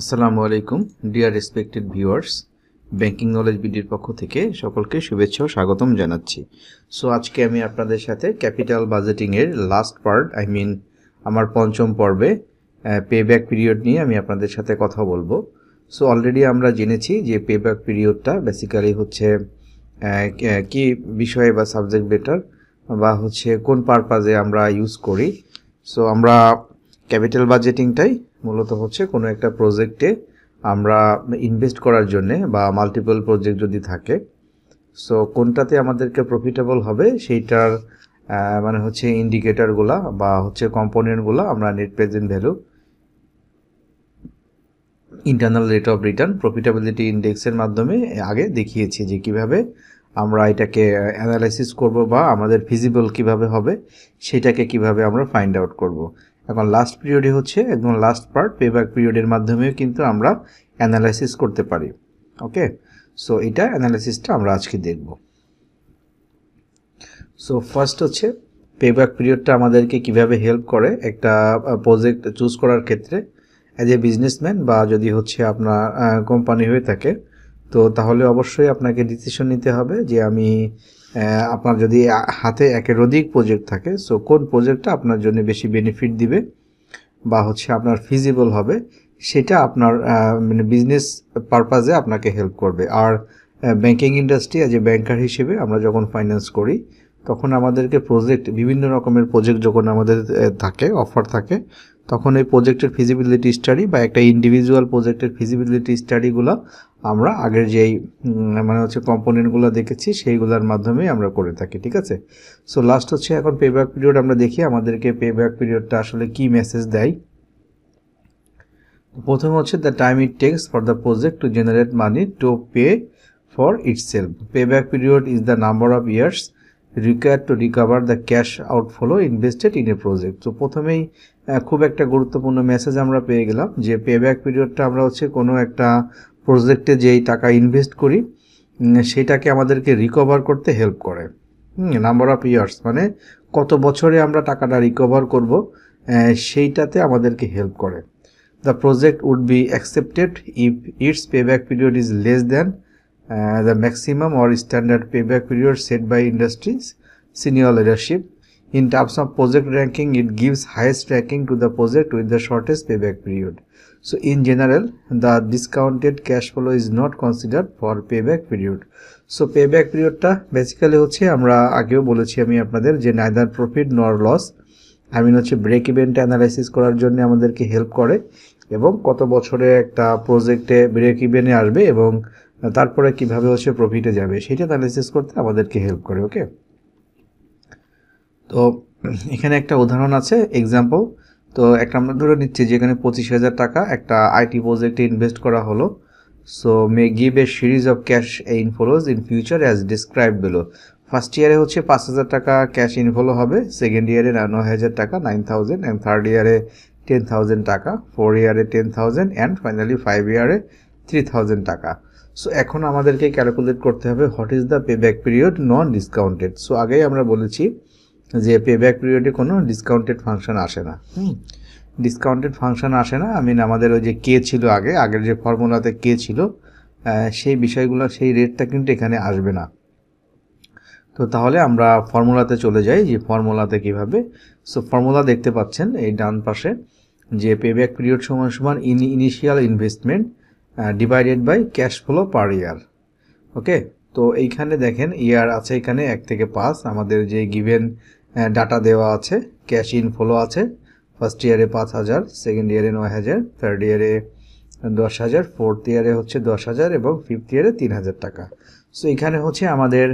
আসসালামু আলাইকুম dear respected viewers, banking knowledge বিডির পক্ষ থেকে সকলকে শুভেচ্ছা ও স্বাগতম জানাচ্ছি। সো আজকে আমি আপনাদের সাথে ক্যাপিটাল বাজেটিংয়ের লাস্ট পার্ট আমার পঞ্চম পর্বে পেব্যাক পিরিয়ড নিয়ে আমি আপনাদের সাথে কথা বলবো। সো অলরেডি আমরা জেনেছি যে পেব্যাক পিরিয়ডটা বেসিক্যালি হচ্ছে কি বিষয়ে বা সাবজেক্ট বেটার বা হচ্ছে কোন পারপাজে আমরা ইউজ করি। সো আমরা ক্যাপিটাল বাজেটিংটাই মূলত হচ্ছে কোনো একটা প্রজেক্টে আমরা ইনভেস্ট করার জন্যে বা মাল্টিপল প্রজেক্ট যদি থাকে, সো কোনটাতে আমাদেরকে প্রফিটেবল হবে সেইটার মানে হচ্ছে ইন্ডিকেটরগুলা বা হচ্ছে কম্পোনেন্টগুলো আমরা net present value, internal rate of return, profitability ইন্ডেক্সের মাধ্যমে আগে দেখিয়েছি যে কিভাবে আমরা এটাকে অ্যানালাইসিস করব বা আমাদের ফিজিবল কিভাবে হবে সেটাকে কিভাবে আমরা ফাইন্ড আউট করব। এখন লাস্ট পিরিয়ডে হচ্ছে একদম লাস্ট পার্ট, পেব্যাক পিরিয়ডের মাধ্যমেও কিন্তু আমরা অ্যানালাইসিস করতে পারি। ওকে, সো এটা অ্যানালাইসিসটা আমরা আজকে দেখব। সো ফার্স্ট হচ্ছে পেব্যাক পিরিয়ডটা আমাদেরকে কিভাবে হেল্প করে একটা প্রজেক্ট চুজ করার ক্ষেত্রে। অ্যাজ এ বিজনেসম্যান বা যদি হচ্ছে আপনার কোম্পানি হয়ে থাকে, তো তাহলে অবশ্যই আপনাকে ডিসিশন নিতে হবে যে আমি আপনার যদি হাতে একের অধিক প্রজেক্ট থাকে, সো কোন প্রজেক্টটা আপনার জন্য বেশি বেনিফিট দিবে বা হচ্ছে আপনার ফিজিবল হবে সেটা আপনার মানে বিজনেস পারপাজে আপনাকে হেল্প করবে। আর ব্যাংকিং ইন্ডাস্ট্রি অ্যাজ এ ব্যাংকার হিসেবে আমরা যখন ফাইন্যান্স করি তখন আমাদেরকে প্রজেক্ট, বিভিন্ন রকমের প্রজেক্ট যখন আমাদের থাকে, অফার থাকে, তখন এই প্রজেক্টের ফিজিবিলিটি স্টাডি বা একটা ইন্ডিভিজুয়াল প্রজেক্টের ফিজিবিলিটি স্টাডিগুলো আমরা আগের যেই মানে হচ্ছে কম্পোনেন্টগুলো দেখেছি সেইগুলোর মাধ্যমেই আমরা করে থাকি। ঠিক আছে, সো লাস্ট হচ্ছে এখন পেব্যাক পিরিয়ড আমরা দেখি আমাদেরকে পেব্যাক পিরিয়ডটা আসলে কি মেসেজ দেয়। প্রথমে হচ্ছে the time it takes for the project to generate money to pay for itself. Payback period is the number of years required to recover the cash outflow invested in a project. তো প্রথমেই খুব একটা গুরুত্বপূর্ণ message আমরা পেয়ে গেলাম যে payback পিরিয়ডটা আমরা হচ্ছে কোনো একটা প্রজেক্টে যেই টাকা ইনভেস্ট করি সেটাকে আমাদেরকে রিকভার করতে হেল্প করে। নাম্বার অফ ইয়ার্স মানে কত বছরে আমরা টাকাটা রিকভার করব সেইটাতে আমাদেরকে হেল্প করে। The project would be accepted if its payback period is less than the maximum or standard payback period set by industry's senior leadership. In terms of project ranking, it gives highest ranking to the project with the shortest payback period. So in general, the discounted cash flow is not considered for payback period. So payback period টা basically হচ্ছে আমরা আগেও বলেছি আমি আপনাদের যে neither profit nor loss, হচ্ছে break ইভেনটা analysis করার জন্য আমাদেরকে হেল্প করে এবং কত বছরে একটা প্রজেক্টে ব্রেক ইভেনে আসবে এবং তারপরে কিভাবে হচ্ছে প্রফিটে যাবে সেটা অ্যানালাইসিস করতে আমাদেরকে হেল্প করে। ওকে, তো এখানে একটা উদাহরণ আছে, এক্সাম্পল। তো একটা আমরা ধরে নিচ্ছি যেখানে 25,000 টাকা একটা আইটি প্রজেক্টে ইনভেস্ট করা হলো। So may give a series of cash inflows in future as describe below. First ইয়ারে হচ্ছে 5,000 টাকা ক্যাশ ইনফ্লো হবে, সেকেন্ড ইয়ারে 9,000 টাকা 9,000, অ্যান্ড থার্ড ইয়ারে 10,000 টাকা, 4 ইয়ারে 10,000, অ্যান্ড ফাইনালি 5 ইয়ারে 3,000 টাকা। সো এখন আমাদেরকে ক্যালকুলেট করতে হবে what is the payback period non discounted. So আগেই আমরা বলেছি যে পেব্যাক পিরিয়ডে কোনো ডিসকাউন্টেড ফাংশন আসে না। ডিসকাউন্টেড ফাংশন আসে না, আমাদের ওই যে কে ছিল আগের যে ফর্মুলাতে কে ছিল সেই বিষয়গুলো, সেই রেটটা কিন্তু এখানে আসবে না। তো তাহলে আমরা ফর্মুলাতে চলে যাই যে ফর্মুলাতে কিভাবে। সো ফর্মুলা দেখতে পাচ্ছেন এই ডান পাশে যে পেব্যাক পিরিয়ড সমান initial investment divided by cash flow per year. Okay, তো এইখানে দেখেন ইয়ার আছে এখানে 1 থেকে 5, আমাদের যে গিভেন ডাটা দেওয়া আছে, ক্যাশ ইনফ্লো আছে ফার্স্ট ইয়ারে 5,000, সেকেন্ড ইয়ারে 9,000, থার্ড ইয়ারে 10,000, ফোর্থ ইয়ারে হচ্ছে 10,000 এবং ফিফথ ইয়ারে 3,000 টাকা। সো এখানে হচ্ছে আমাদের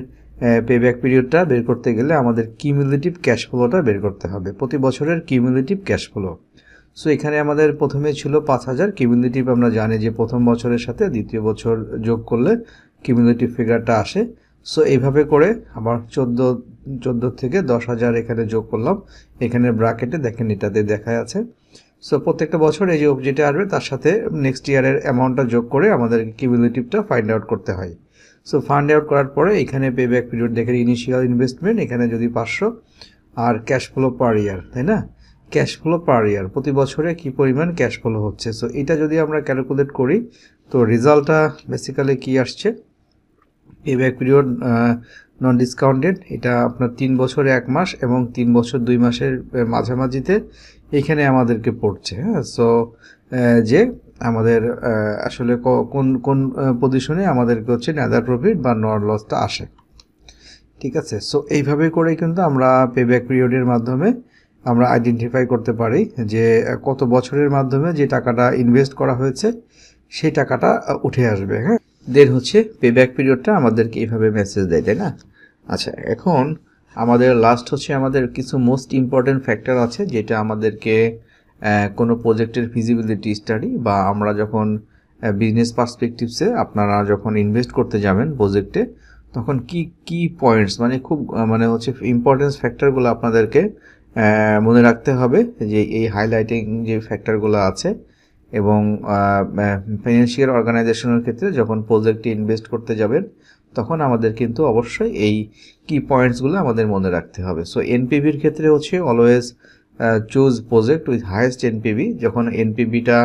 পেব্যাক পিরিয়ডটা বের করতে গেলে আমাদের কিউমুলেটিভ ক্যাশ ফ্লোটা বের করতে হবে, প্রতি বছরের কিউমুলেটিভ ক্যাশ ফ্লো। সো এখানে আমাদের প্রথমে ছিল 5,000 কিউমুলেটিভ, আমরা জানি যে প্রথম বছরের সাথে দ্বিতীয় বছর যোগ করলে কিউমুলেটিভ ফিগারটা আসে। সো এইভাবে করে আবার 14 থেকে 10,000 এখানে যোগ করলাম, এখানে ব্র্যাকেটে দেখেন এটাতে দেখা আছে। সো প্রত্যেকটা বছর এই যে যেটা আসবে তার সাথে নেক্সট ইয়ারের অ্যামাউন্টটা যোগ করে আমাদেরকে কিউমুলেটিভটা ফাইন্ড আউট করতে হয়। সো ফাইন্ড আউট করার পরে এখানে পেব্যাক পিরিয়ড দেখেন ইনিশিয়াল ইনভেস্টমেন্ট এখানে যদি 500 আর ক্যাশ ফ্লো পার ইয়ার, তাই না, ক্যাশ ফ্লো পার ইয়ার, প্রতি বছরে কি পরিমাণ ক্যাশ ফ্লো হচ্ছে। সো এটা যদি আমরা ক্যালকুলেট করি তো রেজাল্টটা বেসিক্যালি কি আসছে, পেব্যাক পিরিয়ড নন ডিসকাউন্টেড, এটা আপনার 3 বছরে 1 মাস এবং 3 বছর 2 মাসের মাঝামাঝিতে এখানে আমাদেরকে পড়ছে। হ্যাঁ, সো যে আমাদের আসলে কোন কোন পজিশনে আমাদেরকে হচ্ছে নেদার প্রফিট বা নর লসটা আসে। ঠিক আছে, সো এইভাবে করে কিন্তু আমরা পেব্যাক পিরিয়ডের মাধ্যমে আমরা আইডেন্টিফাই করতে পারি যে কত বছরের মাধ্যমে যে টাকাটা ইনভেস্ট করা হয়েছে সেই টাকাটা উঠে আসবে। হ্যাঁ, দেন হচ্ছে পেব্যাক পিরিয়ডটা আমাদেরকে এইভাবে মেসেজ দেয়, তাই না? আচ্ছা, এখন আমাদের লাস্ট হচ্ছে আমাদের কিছু মোস্ট ইম্পর্টেন্ট ফ্যাক্টর আছে যেটা আমাদেরকে কোনো প্রজেক্টের ফিজিবিলিটি স্টাডি বা আমরা যখন বিজনেস পার্সপেক্টিভসে আপনারা যখন ইনভেস্ট করতে যাবেন প্রজেক্টে, তখন কি পয়েন্টস মানে খুব মানে হচ্ছে ইম্পর্টেন্স ফ্যাক্টরগুলো আপনাদেরকে মনে রাখতে হবে, যে এই হাইলাইটিং যে ফ্যাক্টরগুলো আছে। এবং ফাইন্যান্সিয়াল অর্গানাইজেশনের ক্ষেত্রে যখন প্রজেক্টে ইনভেস্ট করতে যাবেন তখন আমাদের কিন্তু অবশ্যই এই কি পয়েন্টসগুলো আমাদের মনে রাখতে হবে। সো এনপিভির ক্ষেত্রে হচ্ছে always choose project with highest NPV. যখন এনপিভিটা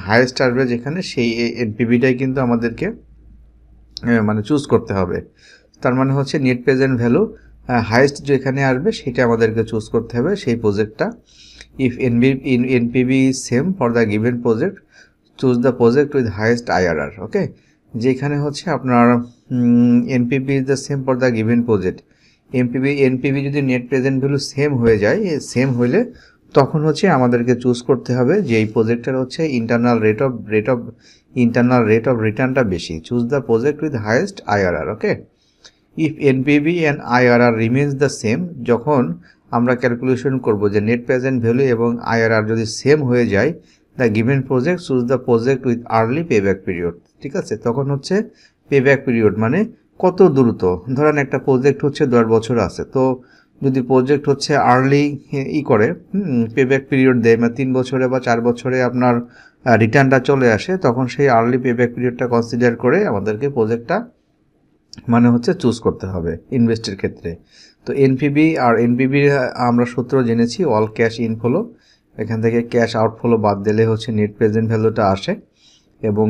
হাইয়েস্ট আসবে যেখানে, সেই এনপিভিটাই কিন্তু আমাদেরকে মানে চুজ করতে হবে। তার মানে হচ্ছে নেট প্রেজেন্ট ভ্যালু হাইয়েস্ট যেখানে আসবে সেটা আমাদেরকে চুজ করতে হবে সেই প্রজেক্টটা। If NPV is same for the given project, choose the project with highest IRR. Okay, যেখানে হচ্ছে আপনার NPV is the same for the given project, NPV যদি নেট প্রেজেন্ট ভ্যালু সেম হয়ে যায়, সেম হইলে তখন হচ্ছে আমাদেরকে চুজ করতে হবে যে এই প্রজেক্টের হচ্ছে ইন্টারনাল রেট অফ রিটার্নটা বেশি। Choose the project with highest IRR. Okay, if NPV and IRR remains the same, যখন আমরা ক্যালকুলেশন করব যে নেট প্রেজেন্ট ভ্যালু এবং আইআরআর যদি সেম হয়ে যায়, the given project choose the project with early payback period. ঠিক আছে, তখন হচ্ছে পেব্যাক পিরিয়ড মানে কত দ্রুত, ধরেন একটা প্রজেক্ট হচ্ছে 10 বছর আছে, তো যদি প্রজেক্ট হচ্ছে আর্লি করে পেব্যাক পিরিয়ড দেয়, মানে 3 বছরে বা 4 বছরে আপনার রিটার্নটা চলে আসে, তখন সেই আর্লি পেব্যাক পিরিয়ডটা কনসিডার করে আমাদেরকে প্রজেক্টটা মানে হচ্ছে চুজ করতে হবে ইনভেস্টের ক্ষেত্রে। তো এনপিভি আর এনপিভির আমরা সূত্র জেনেছি অল ক্যাশ ইনফ্লো, এখান থেকে ক্যাশ আউটফ্লো বাদ দিলে হচ্ছে নেট প্রেজেন্ট ভ্যালুটা আসে। এবং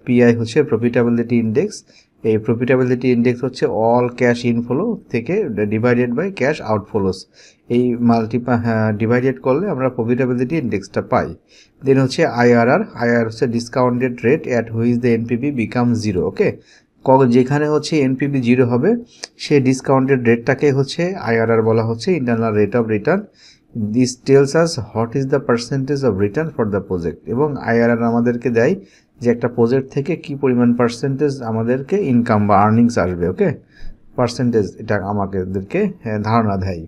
পিআই হচ্ছে প্রফিটেবিলিটি ইন্ডেক্স, এই প্রফিটেবিলিটি ইন্ডেক্স হচ্ছে অল ক্যাশ ইনফ্লো থেকে ডিভাইডেড বাই ক্যাশ আউটফ্লোস, এই ডিভাইডেড করলে আমরা প্রফিটেবিলিটি ইন্ডেক্সটা পাই। দেন হচ্ছে আইআরআর হচ্ছে discounted rate at which the NPV become zero. Okay, যেখানে হচ্ছে এনপিভি জিরো হবে সেই ডিসকাউন্টেড রেটটাকে হচ্ছে আইআরআর বলা হচ্ছে, internal rate of return. This tells us what is the percentage of return for the project. এবং আইআরআর আমাদেরকে দেয় যে একটা প্রজেক্ট থেকে কি পরিমাণ পার্সেন্টেজ আমাদেরকে ইনকাম বা আর্নিংস আসবে। ওকে, পার্সেন্টেজ এটা আমাদেরকে ধারণা দেয়।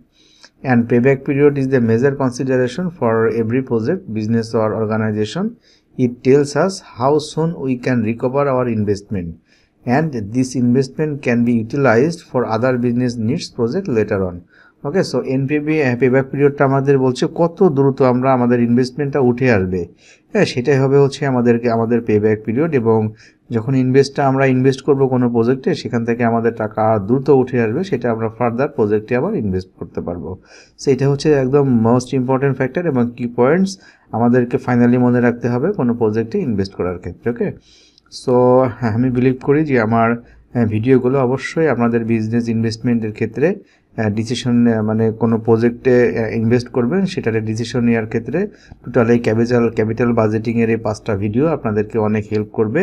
And payback period is the major consideration for every project, business or organization. It tells us how soon we can recover our investment and this investment can be utilized for other business needs project later on. Okay, so NPV payback পিরিয়ডটা আমাদের বলছে কত দ্রুত আমরা আমাদের ইনভেস্টমেন্টটা উঠে আসবে। হ্যাঁ, সেটাই হবে হচ্ছে আমাদের পেব্যাক পিরিয়ড। এবং যখন আমরা ইনভেস্ট করব কোনো প্রজেক্টে, সেখান থেকে আমাদের টাকা দ্রুত উঠে আসবে, সেটা আমরা ফার্দার প্রজেক্টে আবার ইনভেস্ট করতে পারবো। সেটা হচ্ছে একদম মোস্ট ইম্পর্টেন্ট ফ্যাক্টর এবং কি পয়েন্টস আমাদেরকে ফাইনালি মনে রাখতে হবে কোনো প্রজেক্টে ইনভেস্ট করার ক্ষেত্রে। ওকে, সো আমি বিলিভ করি যে আমার ভিডিওগুলো অবশ্যই আপনাদের বিজনেস ইনভেস্টমেন্টের ক্ষেত্রে ডিসিশন মানে কোনো প্রজেক্টে ইনভেস্ট করবেন সেটার ডিসিশন নেওয়ার ক্ষেত্রে টোটালি ক্যাপিটাল বাজেটিংয়ের এই 5টা ভিডিও আপনাদেরকে অনেক হেল্প করবে।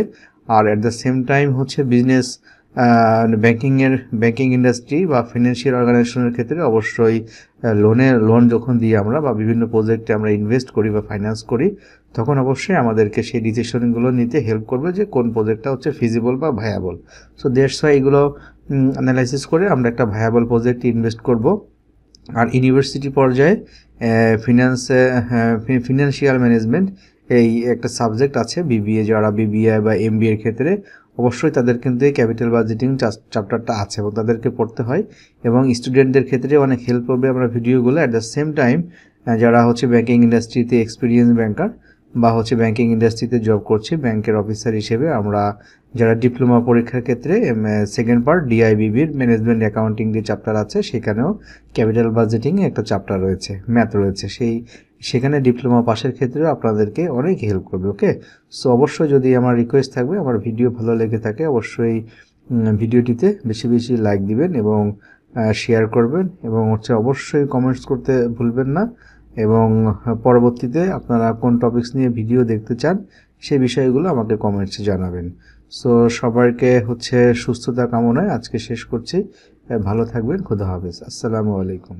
আর অ্যাট দ্য সেম টাইম হচ্ছে বিজনেস ব্যাংকিং ইন্ডাস্ট্রি বা ফিনান্সিয়াল অর্গানাইজেশনের ক্ষেত্রে অবশ্যই লোন যখন দিই আমরা বা বিভিন্ন প্রজেক্টে আমরা ইনভেস্ট করি বা ফাইন্যান্স করি, তখন অবশ্যই আমাদেরকে সেই ডিসিশনগুলো নিতে হেল্প করবে যে কোন প্রজেক্টটা হচ্ছে ফিজিবল বা ভায়াবল। সো দ্যাটস ওয়াই এগুলো অ্যানালাইসিস করে আমরা একটা ভায়াবল প্রজেক্টে ইনভেস্ট করব। আর ইউনিভার্সিটি পর্যায়ে ফিনান্সিয়াল ম্যানেজমেন্ট এই একটা সাবজেক্ট আছে বিবিএ, যারা বিবিএ বা এমবিএ এর ক্ষেত্রে অবশ্যই তাদের কিন্তু এই ক্যাপিটাল বাজেটিং চ্যাপ্টারটা আছে এবং তাদেরকে পড়তে হয় এবং স্টুডেন্টদের ক্ষেত্রে অনেক হেল্প করবে আমরা ভিডিওগুলো। অ্যাট দ্য সেম টাইম যারা হচ্ছে ব্যাংকিং ইন্ডাস্ট্রিতে এক্সপিরিয়েন্স ব্যাংকার বা হচ্ছে ব্যাংকিং ইন্ডাস্ট্রিতে জব করছি ব্যাংকের অফিসার হিসেবে, আমরা যারা ডিপ্লোমা পরীক্ষার ক্ষেত্রে সেকেন্ড পার্ট ডিআইবিবির ম্যানেজমেন্ট অ্যাকাউন্টিং যে চ্যাপ্টার আছে সেখানেও ক্যাপিটাল বাজেটিং একটা চ্যাপ্টার রয়েছে, ম্যাথ রয়েছে, সেখানে ডিপ্লোমা পাশের ক্ষেত্রেও আপনাদেরকে অনেক হেল্প করবে। ওকে, সো অবশ্যই যদি আমার রিকোয়েস্ট থাকবে, আমার ভিডিও ভালো লেগে থাকে অবশ্যই ভিডিওটিতে বেশি বেশি লাইক দিবেন এবং শেয়ার করবেন এবং হচ্ছে অবশ্যই কমেন্টস করতে ভুলবেন না, এবং পরবর্তীতে আপনারা কোন টপিকস নিয়ে ভিডিও দেখতে চান সেই বিষয়গুলো আমাকে কমেন্টসে জানাবেন। সো সবাইকে হচ্ছে সুস্থতা কামনায় আজকে শেষ করছি। ভালো থাকবেন, খোদা হাফেজ, আসসালামু আলাইকুম।